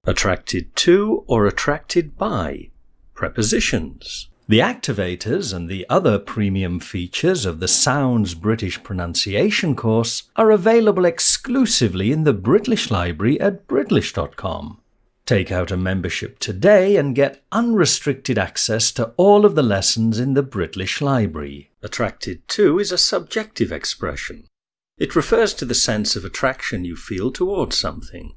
Attracted to or attracted by. Prepositions. The activators and the other premium features of the Sounds British Pronunciation course are available exclusively in the Britlish library at Britlish.com. Take out a membership today and get unrestricted access to all of the lessons in the Britlish library. Attracted to is a subjective expression. It refers to the sense of attraction you feel towards something.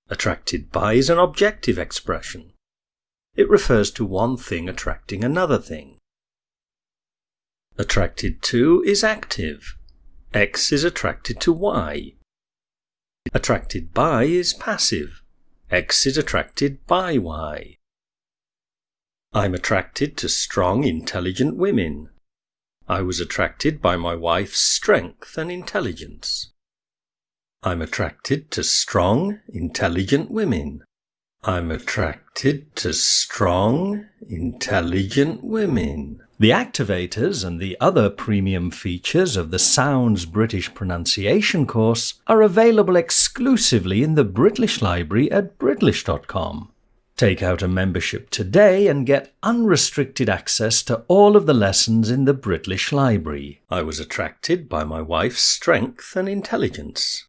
Attracted by is an objective expression. It refers to one thing attracting another thing. Attracted to is active. X is attracted to Y. Attracted by is passive. X is attracted by Y. I'm attracted to strong, intelligent women. I was attracted by my wife's strength and intelligence. I'm attracted to strong, intelligent women. I'm attracted to strong, intelligent women. The activators and the other premium features of the Sounds British Pronunciation course are available exclusively in the Britlish library at Britlish.com. Take out a membership today and get unrestricted access to all of the lessons in the Britlish library. I was attracted by my wife's strength and intelligence.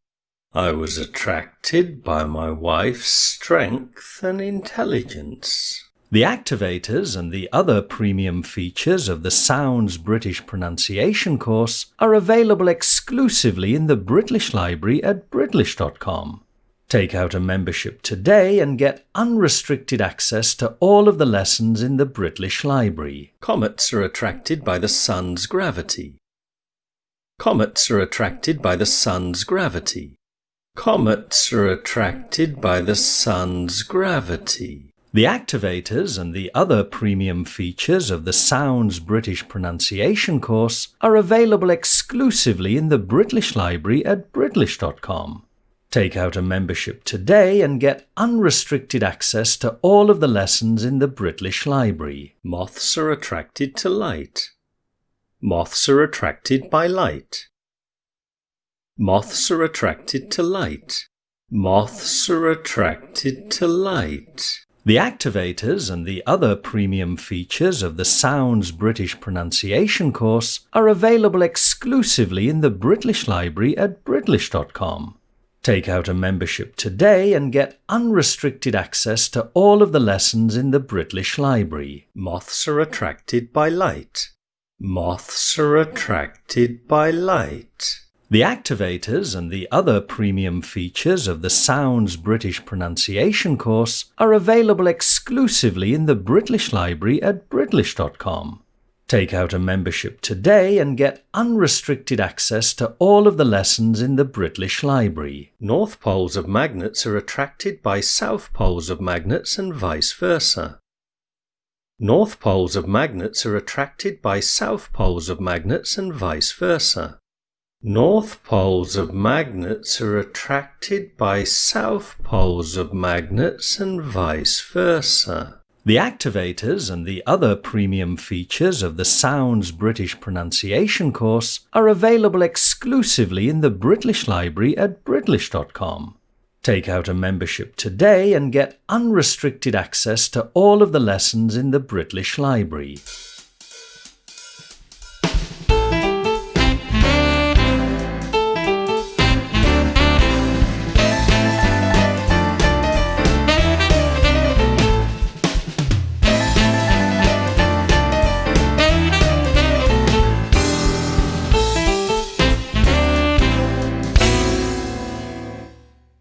I was attracted by my wife's strength and intelligence. The activators and the other premium features of the Sounds British Pronunciation course are available exclusively in the Britlish library at Britlish.com. Take out a membership today and get unrestricted access to all of the lessons in the Britlish library. Comets are attracted by the sun's gravity. Comets are attracted by the sun's gravity. Comets are attracted by the sun's gravity. The activators and the other premium features of the Sounds British Pronunciation course are available exclusively in the Britlish library at Britlish.com. Take out a membership today and get unrestricted access to all of the lessons in the Britlish library. Moths are attracted to light. Moths are attracted by light. Moths are attracted to light. Moths are attracted to light. The activators and the other premium features of the Sounds British Pronunciation course are available exclusively in the Britlish library at Britlish.com. Take out a membership today and get unrestricted access to all of the lessons in the Britlish library. Moths are attracted by light. Moths are attracted by light. The activators and the other premium features of the Sounds British Pronunciation course are available exclusively in the Britlish library at Britlish.com. Take out a membership today and get unrestricted access to all of the lessons in the Britlish library. North poles of magnets are attracted by south poles of magnets and vice versa. North poles of magnets are attracted by south poles of magnets and vice versa. North poles of magnets are attracted by south poles of magnets and vice versa. The activators and the other premium features of the Sounds British Pronunciation course are available exclusively in the Britlish library at Britlish.com. Take out a membership today and get unrestricted access to all of the lessons in the Britlish library.